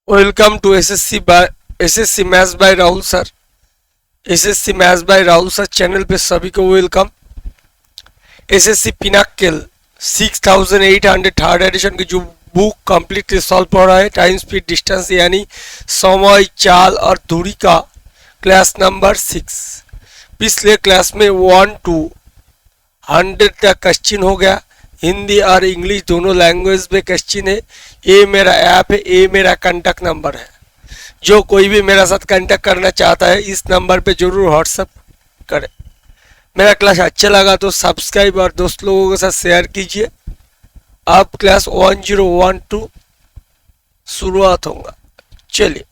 Welcome to SSC maths by Rahul sir. SSC maths by Rahul sir channel पे सभी को welcome. SSC pinnacle 6800 third edition की जो book completely solve पढ़ रहा है, टाइम स्पीड डिस्टेंस यानी समय चाल और दूरी का क्लास नंबर 6। पिछले क्लास में 1 to 100 तक क्वेश्चन हो गया। हिंदी और इंग्लिश दोनों लैंग्वेज में क्वेश्चन है। ये मेरा ऐप है, ये मेरा कांटेक्ट नंबर है। जो कोई भी मेरा साथ कांटेक्ट करना चाहता है इस नंबर पे जरूर व्हाट्सअप करें। मेरा क्लास अच्छा लगा तो सब्सक्राइब और दोस्त लोगों के साथ शेयर कीजिए। अब क्लास 1012 शुरुआत होगा। चलिए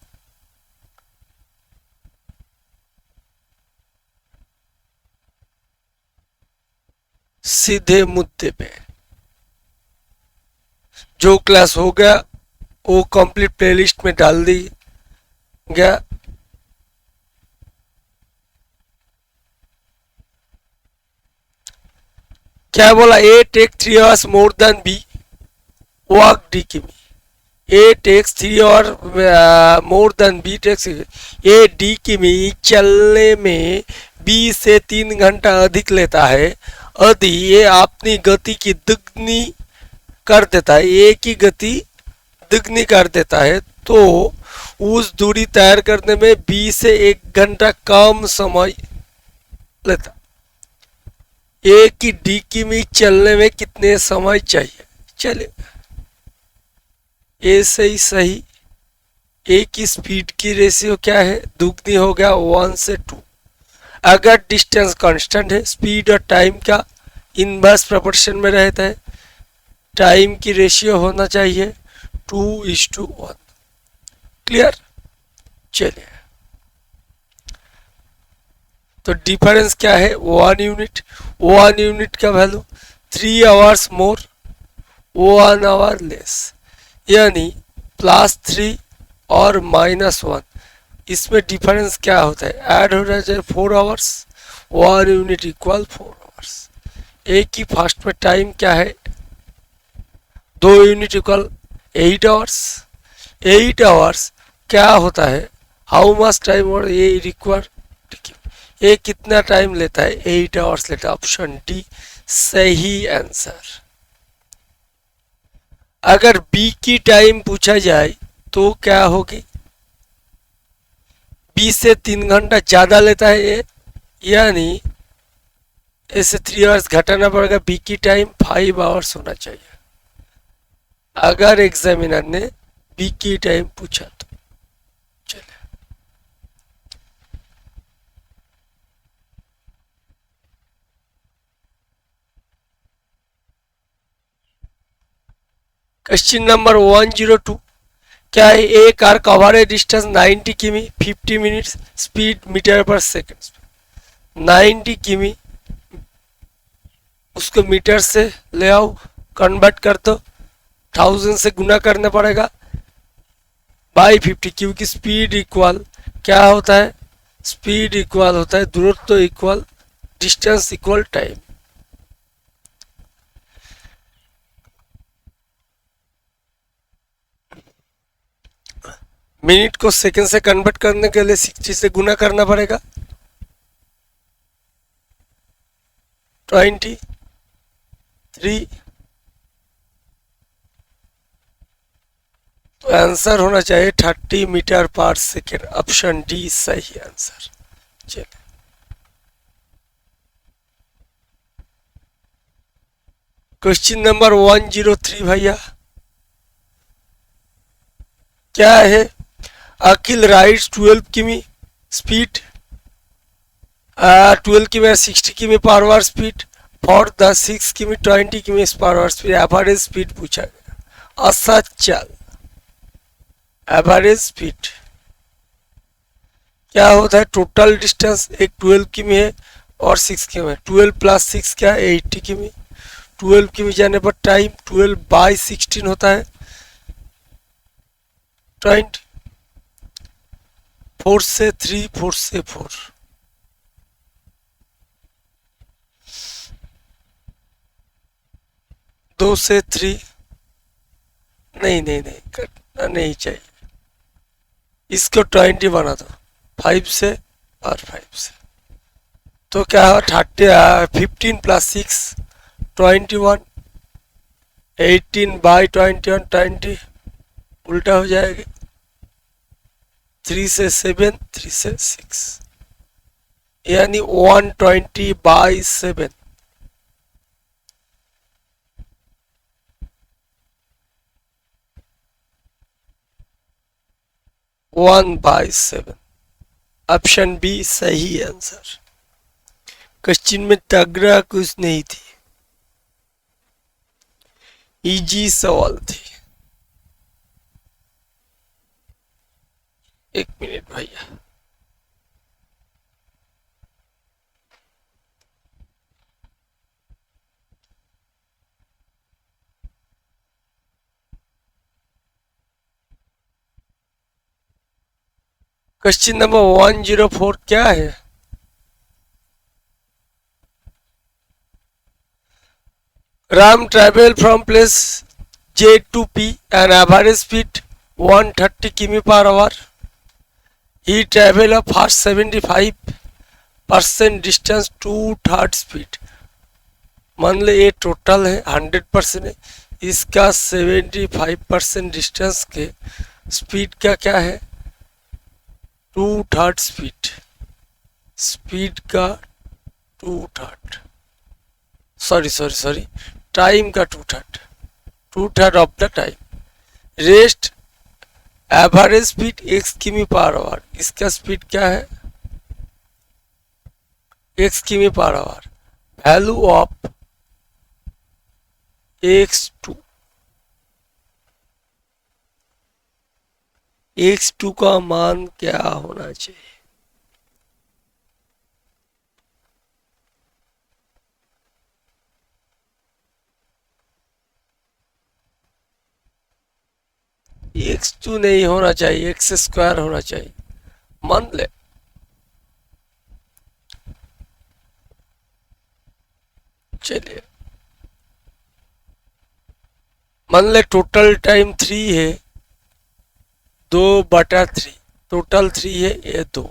सीधे मुद्दे पे। जो क्लास हो गया वो कंप्लीट प्लेलिस्ट में डाल दी गया। क्या बोला? A take 3 hours more than B walk D किमी। A takes 3 hours more than B takes. A D किमी चलने में बी से 3 घंटा अधिक लेता है यदि ये अपनी गति की दुगनी कर देता है, ए की गति दुगनी कर देता है तो उस दूरी तैयार करने में बी से 1 घंटा कम समय लेता। ए की डी किमी चलने में कितने समय चाहिए? चलिए ए से ही सही। ए की स्पीड की रेशियो क्या है? दुगनी हो गया 1 से 2। अगर डिस्टेंस कांस्टेंट है, स्पीड और टाइम का इनवर्स प्रोपोर्शन में रहता है, टाइम की रेशियो होना चाहिए 2:1। क्लियर? चलिए तो डिफरेंस क्या है? 1 यूनिट। 1 यूनिट का वैल्यू 3 hours मोर 1 hour लेस, यानी +3 और -1। इसमें डिफरेंस क्या होता है? ऐड हो जाए 4 hours। 1 unit equal 4 hours। एक की फास्ट में टाइम क्या है? 2 यूनिट इक्वल 8 hours। 8 hours क्या होता है? हाउ मच टाइम और ये रिक्वायर। ये कितना टाइम लेता है? 8 hours लेता है। ऑप्शन डी सही आंसर। अगर बी की टाइम पूछा जाए तो क्या होगी? बी से 3 घंटा ज्यादा लेता है ये, यानी इसे 3 hours घटाना पड़ेगा। बी की टाइम 5 hours होना चाहिए अगर एग्जामिनर ने बी की टाइम पूछा तो। चलिए क्वेश्चन नंबर 102। क्या है? ए कार कवर डिस्टेंस 90 किमी 50 मिनट्स, स्पीड मीटर पर सेकेंड। 90 किमी उसको मीटर से ले आओ, कन्वर्ट कर दो, 1000 से गुना करना पड़ेगा बाई 50, क्योंकि स्पीड इक्वल क्या होता है? स्पीड इक्वल होता है दूरत्व equal distance equal time. Minute को सेकंड से कन्वर्ट करने के लिए 60 से गुना करना पड़ेगा 23। तो आंसर होना चाहिए 30 मीटर पर सेकेंड। ऑप्शन डी सही आंसर। चलिए क्वेश्चन नंबर 103 भैया। क्या है? अखिल राइड्स 12 किमी स्पीड 12 किमी 60 किमी पर आवर स्पीड फॉर द 6 किमी 20 किमी पर आवर स्पीड। एवरेज स्पीड पूछा गया। असत चल एवरेज स्पीड क्या होता है? टोटल डिस्टेंस एक 12 किमी है और 6 किमी है। 12 + 6 क्या है? 80 किमी। 12 किमी जाने पर टाइम 12/16 होता है 20। 4 से 3 4 से 4 2 से 3 नहीं नहीं नहीं करना नहीं चाहिए। इसको 20 बना दो, 5 से और 5 से, तो क्या हो 15 प्लस 6 21, 18 बाई 21 20 उल्टा हो जाएगा, 3 से 7 3 से 6, यानी 120 by 7, one by 7। Option B सही आंसर। क्वेश्चन में तगड़ा कुछ नहीं थी, इजी सवाल थे। एक मिनट भैया, क्वेश्चन नंबर 104 क्या है? Ram travel from place J to P and average speed 130 km per hour. He travel a fast 75% distance 2/3 speed. मान ले ये टोटल है 100% है, इसका 75% डिस्टेंस के स्पीड का क्या है 2/3 स्पीड, स्पीड का 2/3, सॉरी टाइम का 2/3 of the time. Rest average speed x किमी पर आवर, इसका स्पीड क्या है x किमी पर our. Value of x2, x2 का मान क्या होना चाहिए? x2 नहीं होना चाहिए, x² होना चाहिए। मान ले चलिए, मान ले टोटल टाइम 3 है, 2/3, टोटल 3 है ये 2।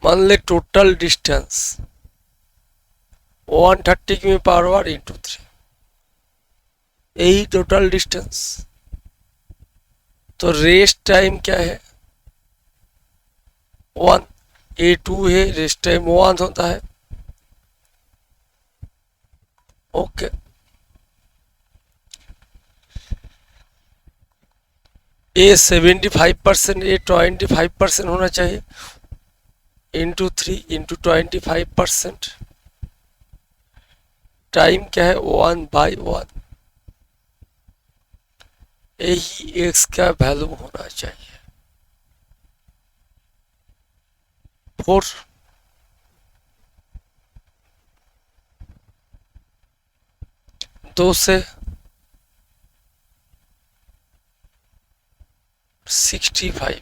मान ले टोटल डिस्टेंस 130 किमी पर आवर इंटू 3, यही टोटल डिस्टेंस। तो रेस्ट टाइम क्या है 1, A2 है, रेस्ट टाइम 1 होता है। ओके, ए 75%, ए 25% होना चाहिए, इंटू 3 इंटू 25%, टाइम क्या है 1/1, यही x का वैल्यू होना चाहिए 4। दो से 65,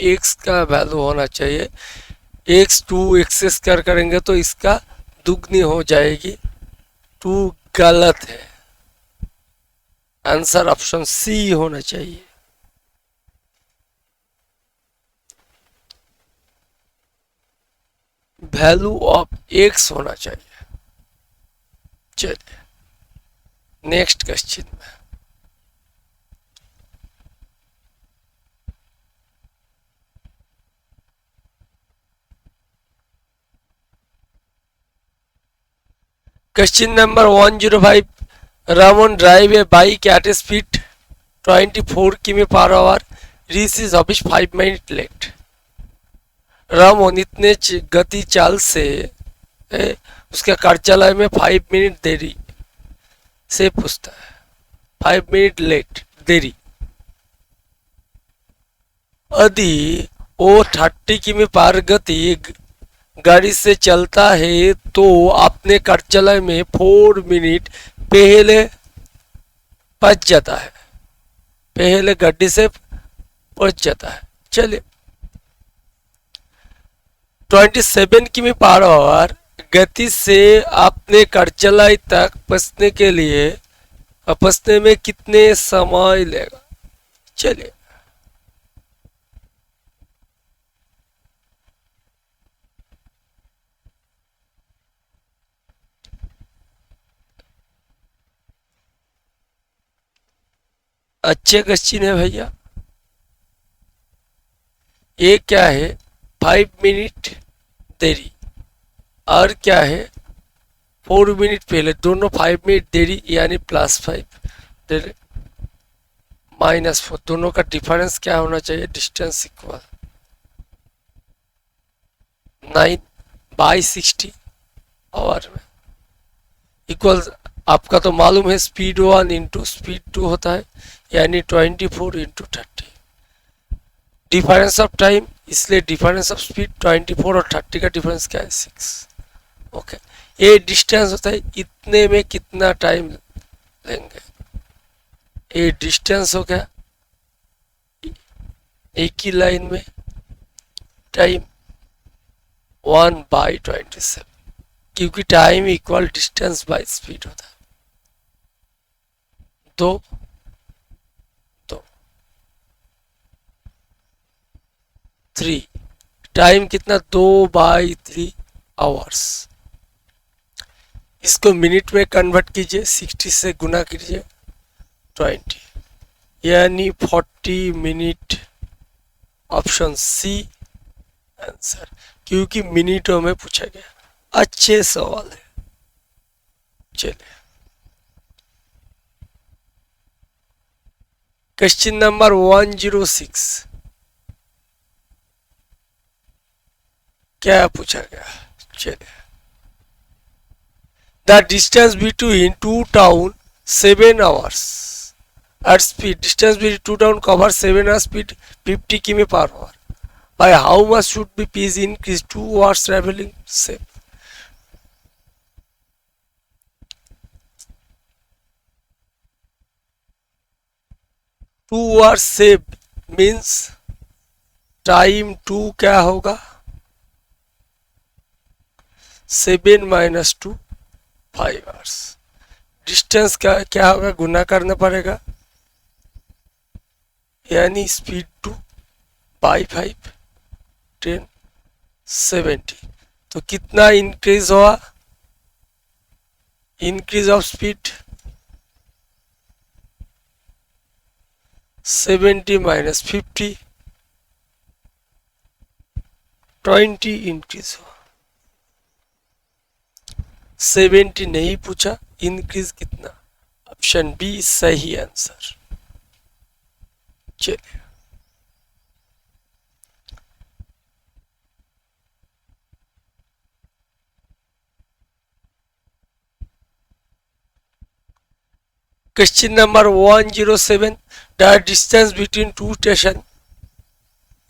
x का वैल्यू होना चाहिए। x2 x² करेंगे तो इसका दुगनी हो जाएगी, 2 गलत है, आंसर ऑप्शन सी होना चाहिए। वैल्यू ऑफ x होना चाहिए। चलिए नेक्स्ट क्वेश्चन में, question number 105, Ramon drive a bike at a speed 24 km per hour, reach his office 5 minutes late. रामोन इतने गति चाल से उसके कार्यालय में 5 मिनट देरी से पूछता है, 5 मिनट लेट देरी। यदि वो 30 किमी पर गति गाड़ी से चलता है तो अपने कार्यालय में 4 मिनट पहले पहुंच जाता है, पहले गड्ढे से पहुंच जाता है। चलिए 27 किमी पर आवर गति से आपने करचलाई तक पहुंचने के लिए पहुंचने में कितने समय लेगा? चलिए अच्छे क्वेश्चन है भैया। ये क्या है? 5 मिनट देरी और क्या है 4 मिनट पहले, दोनों 5 मिनट देरी यानी +5 देरी -4, दोनों का डिफरेंस क्या होना चाहिए? डिस्टेंस इक्वल 9/60 आवर में इक्वल, आपका तो मालूम है स्पीड 1 इंटू स्पीड 2 होता है यानी 24 इंटू 30। डिफरेंस ऑफ टाइम, इसलिए डिफरेंस ऑफ स्पीड 24 और 30 का डिफरेंस क्या है? 6। ओके, ये डिस्टेंस होता है, इतने में कितना टाइम लेंगे? ये डिस्टेंस हो गया एक ही लाइन में, टाइम 1/27, क्योंकि time equal distance by speed होता है। 2 3, टाइम कितना? 2/3 आवर्स। इसको मिनट में कन्वर्ट कीजिए, 60 से गुना कीजिए 20 यानी 40 मिनट। ऑप्शन सी आंसर, क्योंकि मिनटों में पूछा गया। अच्छे सवाल है। चलिए क्वेश्चन नंबर 106 क्या पूछा गया? चलिए, the distance between to town 7 hours at speed, distance between two town cover 7 hours speed 50 km/h. By how much should be p is increased 2 hours traveling safe? Two hours saved means time 2 क्या होगा? 7 - 2 5 hours। Distance क्या होगा? गुना करना पड़ेगा यानी speed 2/5 10 70। तो कितना increase हुआ? इंक्रीज ऑफ स्पीड 70 - 50 20 इंक्रीज हुआ। 70 नहीं पूछा, इंक्रीज कितना? ऑप्शन बी सही आंसर। चलिए question number 107, the distance between two station,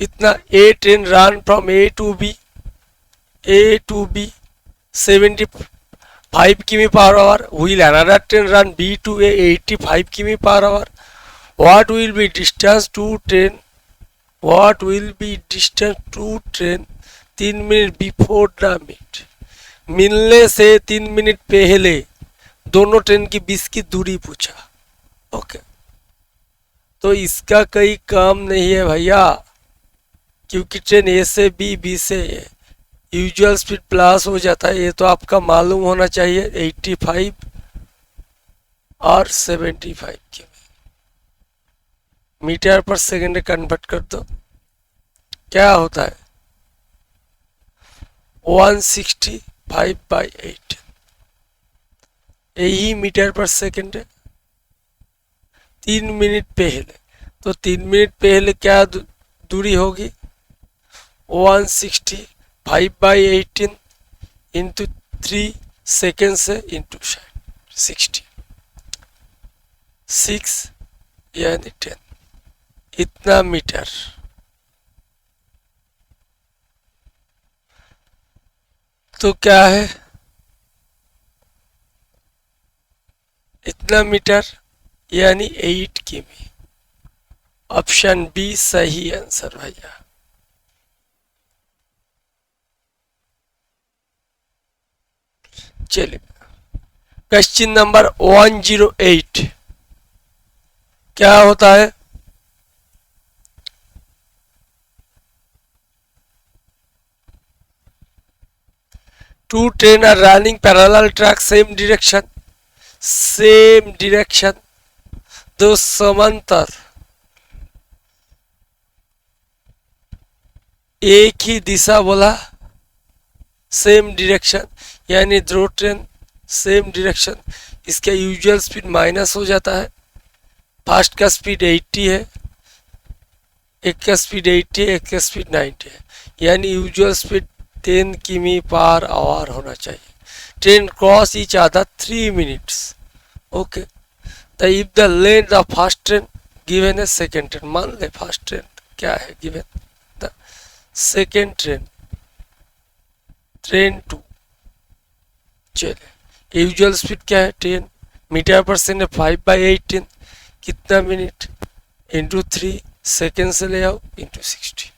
इतना a train run from A to B 75 km/h, will another train run B to A 85 km/h? What will be distance to train? What will be distance to train 3 minute before the meet? मिलने से 3 minute पहले दोनों train की बीच की दूरी पूछा। Okay, तो इसका कोई काम नहीं है भैया, क्योंकि ट्रेन ए से बी, बी से ए, यूजुअल स्पीड प्लस हो जाता है। ये तो आपका मालूम होना चाहिए। 85 और 75 के मीटर पर सेकंड कन्वर्ट कर दो, क्या होता है? 165/8, यही मीटर पर सेकंड है। 3 मिनट पहले, तो 3 मिनट पहले क्या दूरी होगी? 165/18 इंटू 3 सेकेंड से इंटू 60, 6 यानी 10, इतना मीटर। तो क्या है? इतना मीटर यानी 8 किमी। ऑप्शन बी सही आंसर भैया। चलिए क्वेश्चन नंबर 108 क्या होता है? Two train are running parallel track, same direction, दो समांतर एक ही दिशा बोला, सेम डायरेक्शन, यानी दो ट्रेन सेम डायरेक्शन, इसका यूजुअल स्पीड माइनस हो जाता है। फास्ट का स्पीड 80 है, एक का स्पीड 80 है, एक का स्पीड 90 है, यानी यूजुअल स्पीड 10 किमी/आवर होना चाहिए। Train cross each other 3 minutes. Okay, तो if the length of fast train given है सेकेंड ट्रेन, मान ले फास्ट ट्रेन क्या है given, the second train, train 2। चलिए यूजुअल स्पीड क्या है 10 मीटर पर सेकेंड, 5/18 कितना मिनट इंटू 3 सेकेंड से ले आओ इंटू 60,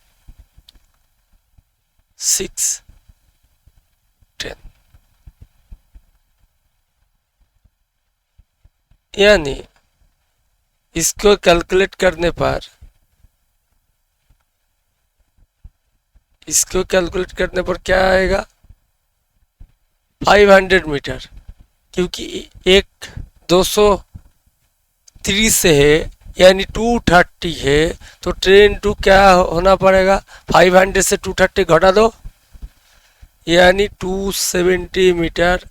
6/10, यानी इसको कैलकुलेट करने पर, क्या आएगा 500 मीटर, क्योंकि एक 230 से है यानी 230 है, तो ट्रेन 2 क्या होना पड़ेगा, 500 से 230 घटा दो यानी 270 मीटर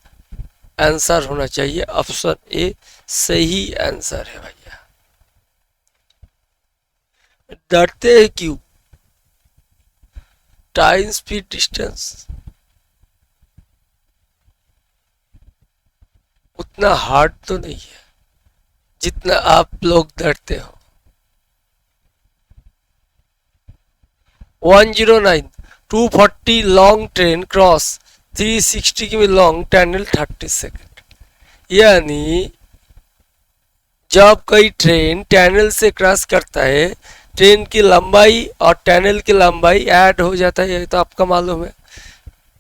आंसर होना चाहिए। ऑप्शन ए सही आंसर है भैया। डरते हैं क्यों? टाइम स्पीड डिस्टेंस उतना हार्ड तो नहीं है जितना आप लोग डरते हो। 109 240 लॉन्ग ट्रेन क्रॉस 360 की लॉन्ग टनल 30 सेकेंड, यानी जब कोई ट्रेन टनल से क्रॉस करता है, ट्रेन की लंबाई और टनल की लंबाई ऐड हो जाता है, ये तो आपका मालूम है,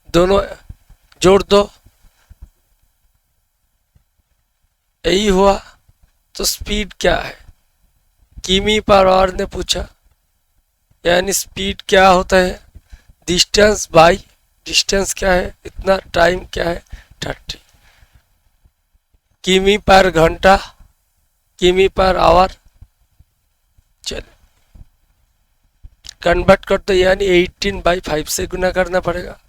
दोनों जोड़ दो, यही हुआ। तो स्पीड क्या है, किमी/आवर ने पूछा, यानी स्पीड क्या होता है, डिस्टेंस बाई डिस्टेंस क्या है, इतना टाइम क्या है 30, किमी/घंटा, किमी/आवर। चलो कन्वर्ट कर दो, यानी 18/5 से गुना करना पड़ेगा।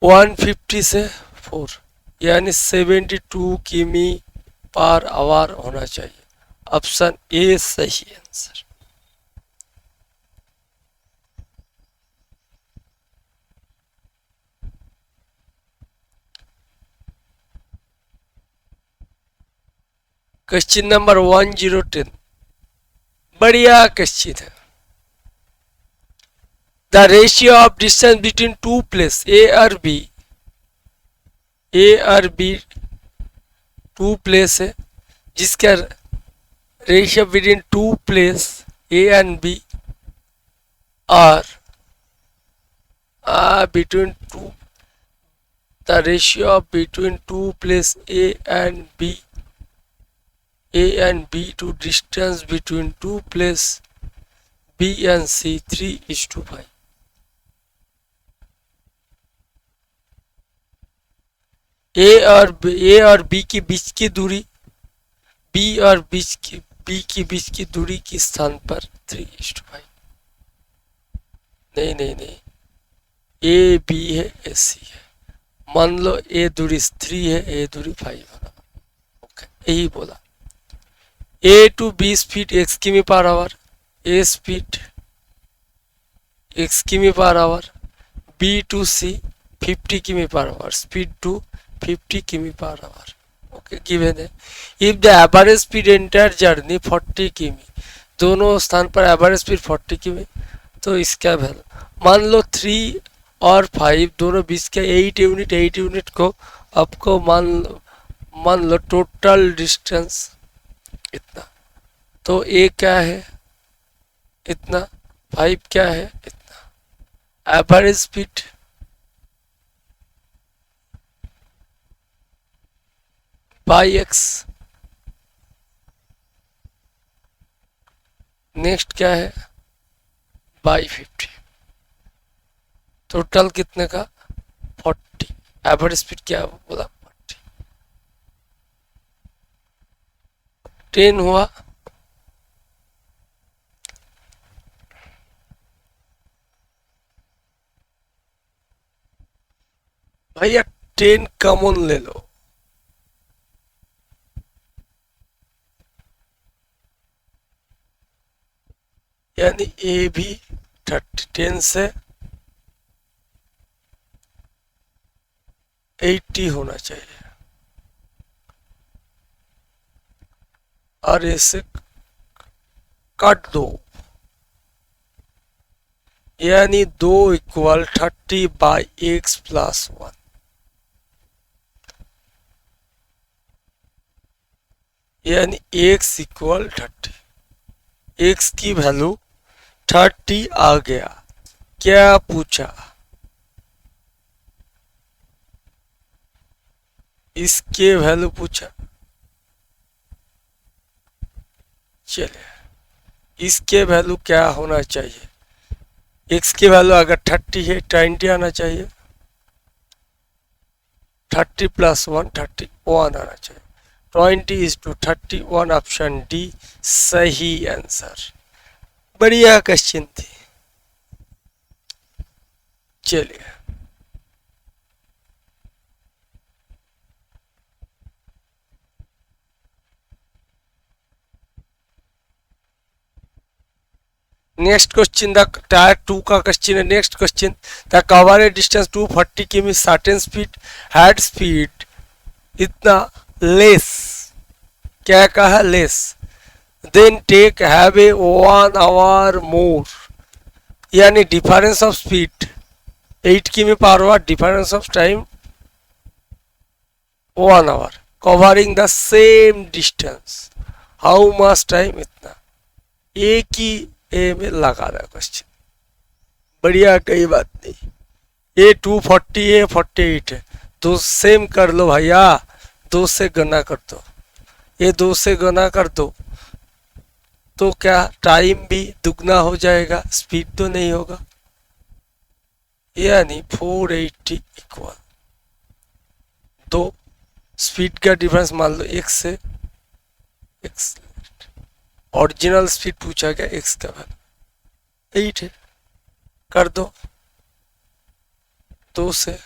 150 से 4 यानी 72 किमी/आवर होना चाहिए। ऑप्शन ए सही आंसर। क्वेश्चन नंबर 1010 बढ़िया क्वेश्चन है। The ratio of distance between two place A और बी टू प्लेस है, जिसका ratio between two place A and B और between two, the ratio of between two place A and B to distance between two place B and C 3:5. ए और B के बीच की दूरी, B और B के बीच की दूरी के स्थान पर 3:5। नहीं, ए बी है, ए सी है। मान लो ए दूरी 3 है, ए दूरी 5 है। ओके, यही बोला। A to B speed x किमी/आवर, ए स्पीड x किमी/आवर, बी टू सी 50 किमी/आवर, स्पीड टू 50 किमी/आवर। ओके, गिवन है। If the average speed entire journey 40 किमी, दोनों स्थान पर एवरेज स्पीड 40 किमी, तो इसका वैल्यू मान लो 3 और 5 दोनों बीच के 8 यूनिट को आपको मान लो टोटल डिस्टेंस इतना। तो ए क्या है, इतना। 5 क्या है, इतना। Average speed by x. Next क्या है, बाई 50। टोटल कितने का, 40। एवरेज स्पीड क्या बोला, 10 हुआ। भैया 10 कॉमन ले लो, यानी ए भी 30, 10 से 80 होना चाहिए, और इसे काट दो, यानी 2 इक्वल 30 बाई एक्स प्लस 1। यानी एक्स इक्वल 30, एक्स की वैल्यू 30 आ गया। क्या पूछा, इसके वैल्यू पूछा। चलिए इसके वैल्यू क्या होना चाहिए, एक्स की वैल्यू अगर 30 है 20 आना चाहिए, 30 प्लस 1 31 आना चाहिए। 20:31, ऑप्शन डी सही आंसर। बढ़िया क्वेश्चन थी। चलिए नेक्स्ट क्वेश्चन, द टायर 2 का क्वेश्चन है। Next question, the cover distance 240 किमी, सर्टेन स्पीड, हेड स्पीड इतना लेस, क्या कहा, less, then take have a 1 hour more, यानी डिफरेंस ऑफ स्पीड 8 किमी पर hour, difference of time 1 hour, covering the same distance, how much time, इतना। एक ही ए में लगा रहा क्वेश्चन, बढ़िया, कई बात नहीं। ए 240 है, 48 है, तो सेम कर लो भैया, 2 से गुना कर दो, ये 2 से गुना कर दो, तो क्या टाइम भी दुगना हो जाएगा, स्पीड तो नहीं होगा। यानी 480 इक्वल, तो स्पीड का डिफरेंस मान लो x से, x ओरिजिनल स्पीड पूछा गया, x का वैल्यू 8 है, कर दो, 2 से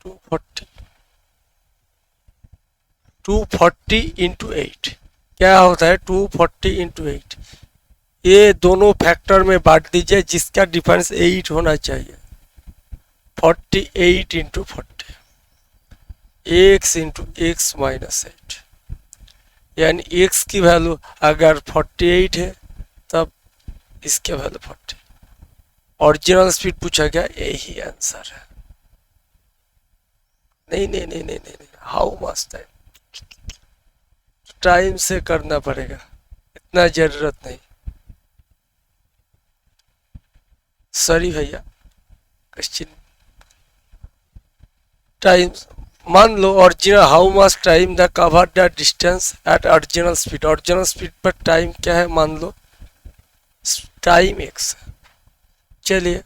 240, 240 इंटू 8 क्या होता है, 240 इंटू 8, ये दोनों फैक्टर में बांट दीजिए, जिसका डिफरेंस 8 होना चाहिए। 48 into 40, x into x minus 8, यानी x की वैल्यू अगर 48 है तब इसके वैल्यू 40। ओरिजिनल स्पीड पूछा गया, यही आंसर है। नहीं नहीं नहीं नहीं नहीं, हाउ मच टाइम, टाइम से करना पड़ेगा, इतना जरूरत नहीं। सॉरी भैया, क्वेश्चन टाइम मान लो, original how much time the cover the distance at original speed, original speed पर टाइम क्या है, मान लो टाइम x। चलिए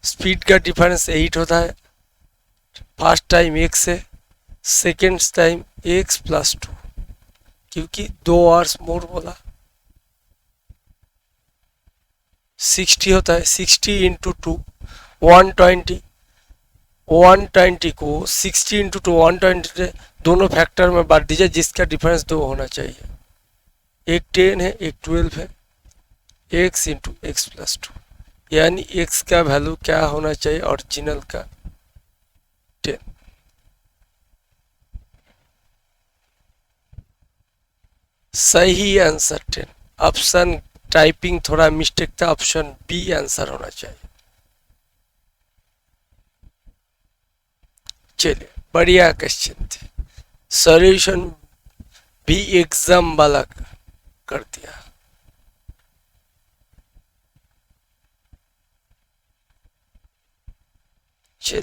स्पीड का डिफरेंस 8 होता है, फर्स्ट टाइम x है, सेकेंड टाइम x प्लस 2, क्योंकि 2 आवर्स मोर बोला, 60 होता है, 60 इंटू 2 120, 120 को 60 इंटू 2 120 से दोनों फैक्टर में बांट दीजिए, जिसका डिफरेंस 2 होना चाहिए। एक 10 है, एक 12 है, x इंटू एक्स प्लस 2, यानी x का वैल्यू क्या होना चाहिए, ओरिजिनल का 10। सही आंसर 10। ऑप्शन टाइपिंग थोड़ा मिस्टेक था, ऑप्शन बी आंसर होना चाहिए। चलिए बढ़िया क्वेश्चन थे, सॉल्यूशन भी एग्जाम वाला कर दिया। चलिए,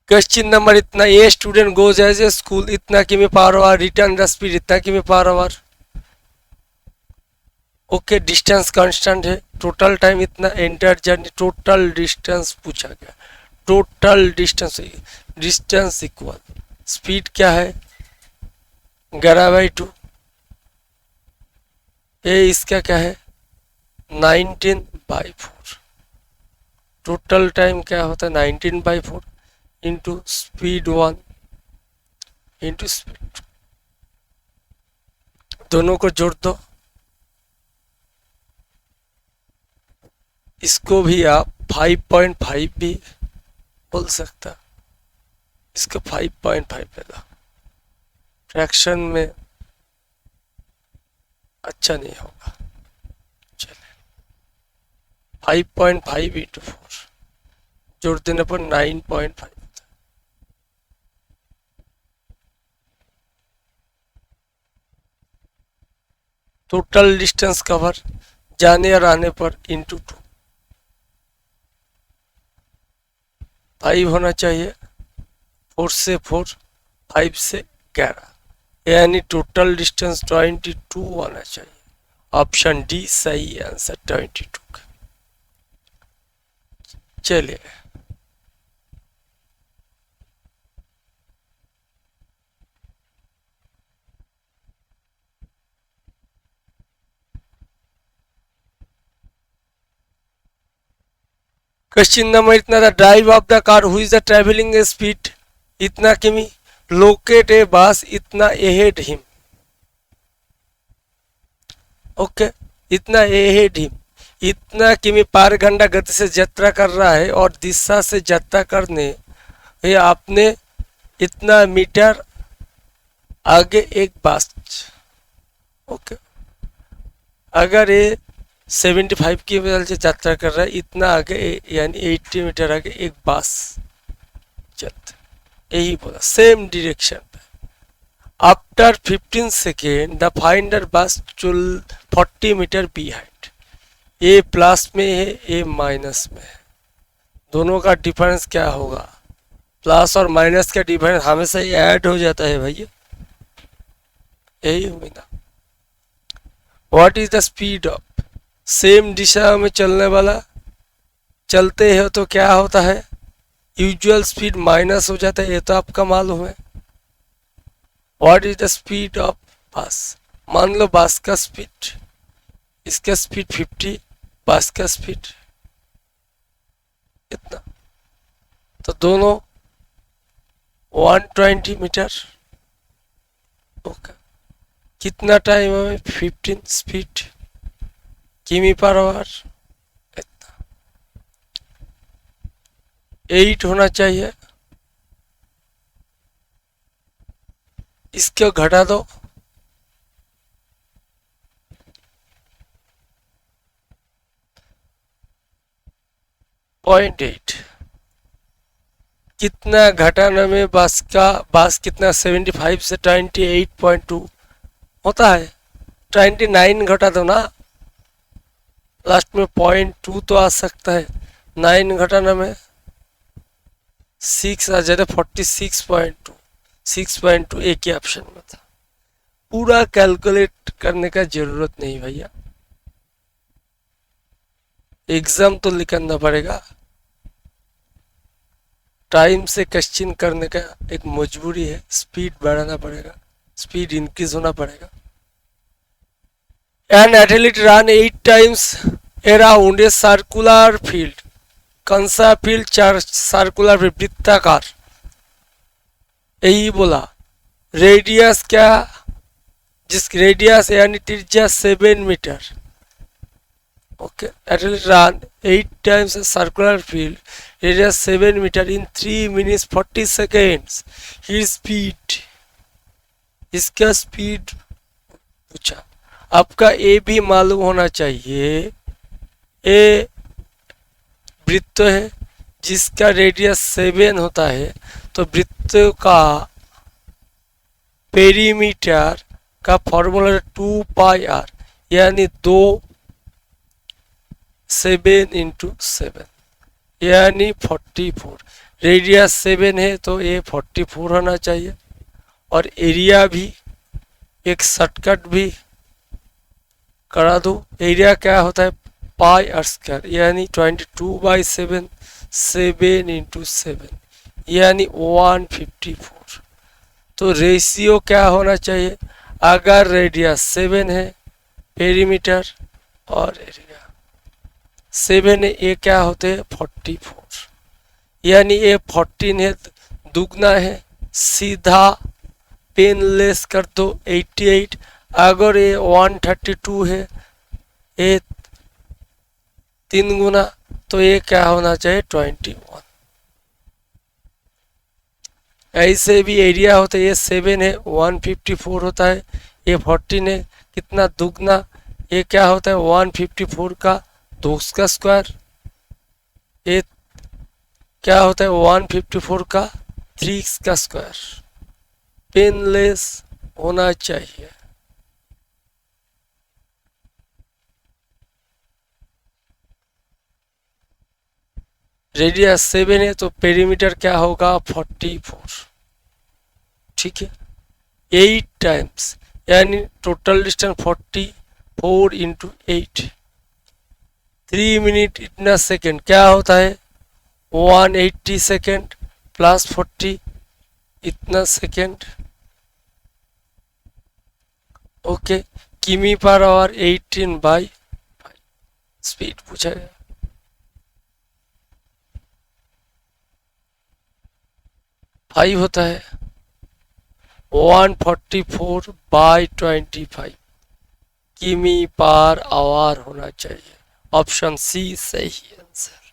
क्वेश्चन नंबर इतना, a student goes as a school इतना किमी पर आवर, रिटर्न द स्पीड इतना किमी पर आवर। ओके, डिस्टेंस कांस्टेंट है, टोटल टाइम इतना, एंटर जर्नी, टोटल डिस्टेंस पूछा गया, total distance, distance equal speed क्या है 11/2, ए इसका क्या है 19/4, टोटल टाइम क्या होता है 19/4 इंटू स्पीड 1 इंटू स्पीड, दोनों को जोड़ दो। इसको भी आप 5.5 भी बोल सकता, इसको 5.5 दे दो, फ्रैक्शन में अच्छा नहीं होगा। चलिए 5.5 इंटू 4 जोड़ देने पर 9.5, टोटल डिस्टेंस कवर जाने और आने पर इंटू 2, 5 होना चाहिए, 4 से 4, 5 से 11, यानी टोटल डिस्टेंस 22 होना चाहिए। ऑप्शन डी सही आंसर 22 का। चलिए क्वेश्चन नंबर इतना था, drive of the car who is the travelling speed इतना किमी, लोकेट ए बस इतना अहेड हिम। ओके, इतना अहेड हिम, इतना किमी पर घंटा गति से यात्रा कर रहा है और दिशा से यात्रा करने ये आपने इतना मीटर आगे एक बस। ओके, अगर ये 75 की वजह से यात्रा कर रहा है, इतना आगे यानी 80 मीटर आगे एक बस चलते, यही बोला सेम डायरेक्शन पे। आफ्टर 15 सेकेंड द फाइंडर बस 40 मीटर बिहाइंड, ए प्लस में है ए माइनस में है, दोनों का डिफरेंस क्या होगा, प्लस और माइनस का डिफरेंस हमेशा ही ऐड हो जाता है भैया, यही होगी ना। What is the speed of, same दिशा में चलने वाला चलते हो तो क्या होता है, यूजुअल स्पीड माइनस हो जाता है, ये तो आपका मालूम है। What is the speed of बस, मान लो बस का स्पीड, इसका स्पीड 50, बस का स्पीड इतना, तो दोनों 120 मीटर। ओके, कितना टाइम है 15 स्पीड किमी पर आवर, इतना 8 होना चाहिए, इसको घटा दो, पॉइंट 8, कितना घटाने में बस कितना 75 से 28.2 होता है, 29 घटा दो ना, लास्ट में 0.2 तो आ सकता है, 9 घटाने में 6 आ जाए, 46.2, 6.2 एक ही ऑप्शन में था। पूरा कैलकुलेट करने का जरूरत नहीं भैया, एग्जाम तो लिखना पड़ेगा, टाइम से क्वेश्चन करने का एक मजबूरी है, स्पीड बढ़ाना पड़ेगा, स्पीड इंक्रीज होना पड़ेगा। An athlete run 8 times around a circular field, कौन सा फील्ड, सर्कुलर फील्ड, वृत्ताकार, यही बोला। रेडियस क्या, जिस रेडियस यानी त्रिज्या 7 metre. Okay, athlete run 8 times circular field, radius 7 metre in 3 minutes 40 seconds, he speed, इसका स्पीड पूछा। आपका ए भी मालूम होना चाहिए, ए वृत्त है जिसका रेडियस 7 होता है, तो वृत्त का पेरीमीटर का फॉर्मूला 2πr, यानी 7 इंटू 7 यानी 44। रेडियस 7 है तो ये 44 होना चाहिए। और एरिया भी एक शॉर्टकट भी करा दो। एरिया क्या होता है, पाई आर स्क्वायर, यानी 22/7, 7 इंटू 7 यानी 154। तो रेशियो क्या होना चाहिए, अगर रेडियस 7 है पेरीमीटर और एरिया 7 है, ये क्या होते हैं 44, यानी ये 14 है, दुगना है, सीधा पेन लेस कर दो 88। अगर ये 132 है, ये 3 गुना, तो ये क्या होना चाहिए 21। ऐसे भी एरिया होता है, ये 7 है 154 होता है, ये 14 है, कितना दुगना, ये क्या होता है 154 का 2 का स्क्वायर, ये क्या होता है 154 का 3 का स्क्वायर। पेनलेस होना चाहिए। रेडियस 7 है तो पेरीमीटर क्या होगा 44, ठीक है, 8 टाइम्स, यानी टोटल डिस्टेंस 44 इंटू 8, 3 मिनट इतना सेकेंड क्या होता है 180 सेकेंड प्लस 40 इतना सेकेंड। ओके, किमी पर आवर 18/5 स्पीड पूछा गया। फाइव होता है 144/25 किमी पर आवर होना चाहिए। ऑप्शन सी सही आंसर।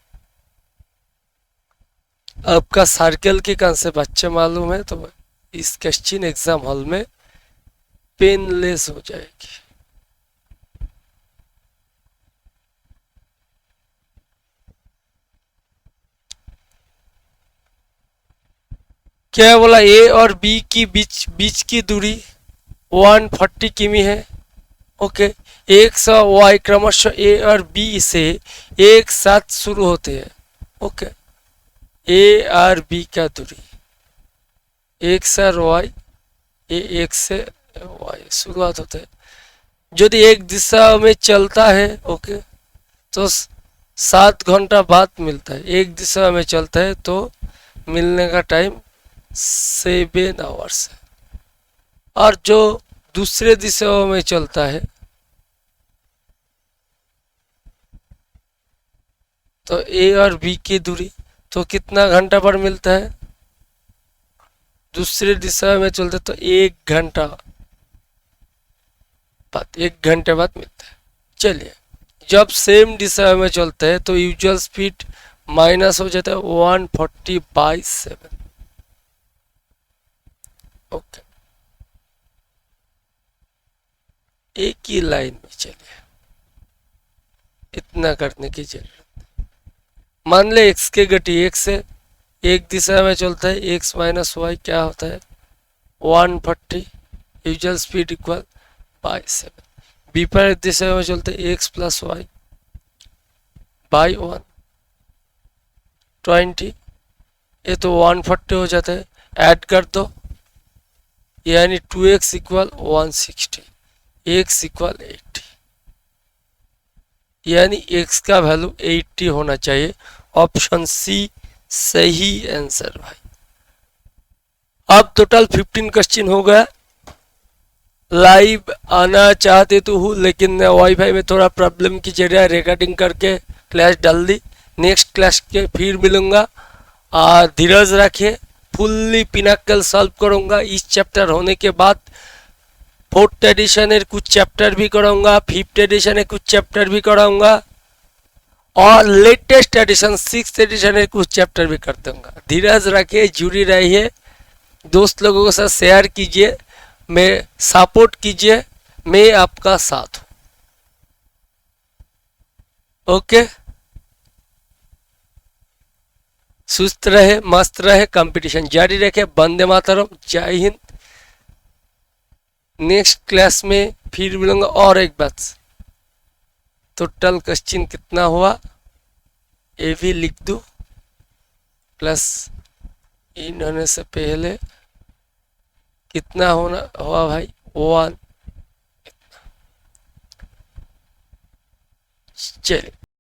आपका सर्कल के कंसेप्ट अच्छे मालूम है तो इस क्वेश्चन एग्जाम हॉल में पेनलेस हो जाएगी। क्या बोला, ए और बी की बीच की दूरी 140 किमी है। ओके, एक सौ वाई क्रमशः ए और बी से एक साथ शुरू होते हैं। ओके, ए और बी का दूरी एक से वाई, ए एक से वाई शुरुआत होते हैं। यदि एक दिशा में चलता है ओके तो 7 घंटा बाद मिलता है, एक दिशा में चलता है तो मिलने का टाइम 7 आवर्स है। और जो दूसरे दिशाओं में चलता है तो ए और बी की दूरी तो कितना घंटा पर मिलता है, दूसरे दिशा में चलते तो 1 घंटा बाद, 1 घंटे बाद मिलता है। चलिए, जब सेम दिशा में चलते हैं तो यूजुअल स्पीड माइनस हो जाता है 140/7। ओके, एक ही लाइन में चलिए, इतना करने की जरूरत। मान ले एक्स की गति एक से एक दिशा में चलता है, एक्स माइनस वाई क्या होता है 140, यूजुअल स्पीड इक्वल बाई 7। विपरीत दिशा में चलते एक्स प्लस वाई बाई 120, ये तो 140 हो जाता है, ऐड कर दो यानी 2x इक्वल 160, x इक्वल 80, यानी x का वैल्यू 80 होना चाहिए। ऑप्शन सी सही आंसर भाई। अब टोटल 15 क्वेश्चन हो गया। लाइव आना चाहते तो हूँ लेकिन वाईफाई में थोड़ा प्रॉब्लम की जरिए रिकॉर्डिंग करके क्लास डाल दी। नेक्स्ट क्लास के फिर मिलूंगा और धीरज रखिए, फुल्ली पिनाकल सॉल्व करूंगा। इस चैप्टर होने के बाद 4th एडिशन कुछ चैप्टर भी कराऊंगा, 5th एडिशन कुछ चैप्टर भी कराऊंगा और लेटेस्ट एडिशन 6th एडिशन कुछ चैप्टर भी कर दूंगा। धीरज रखिए, जुड़ी रहिए, दोस्त लोगों के साथ शेयर कीजिए, मैं सपोर्ट कीजिए, मैं आपका साथ हूं। ओके। सुस्त रहे, मस्त रहे, कंपटीशन जारी रखे। वंदे मातरम, जय हिंद। नेक्स्ट क्लास में फिर मिलूंगा। और एक बात, टोटल क्वेश्चन कितना हुआ ये भी लिख दो, प्लस इन होने से पहले कितना होना हुआ भाई 1। चलिए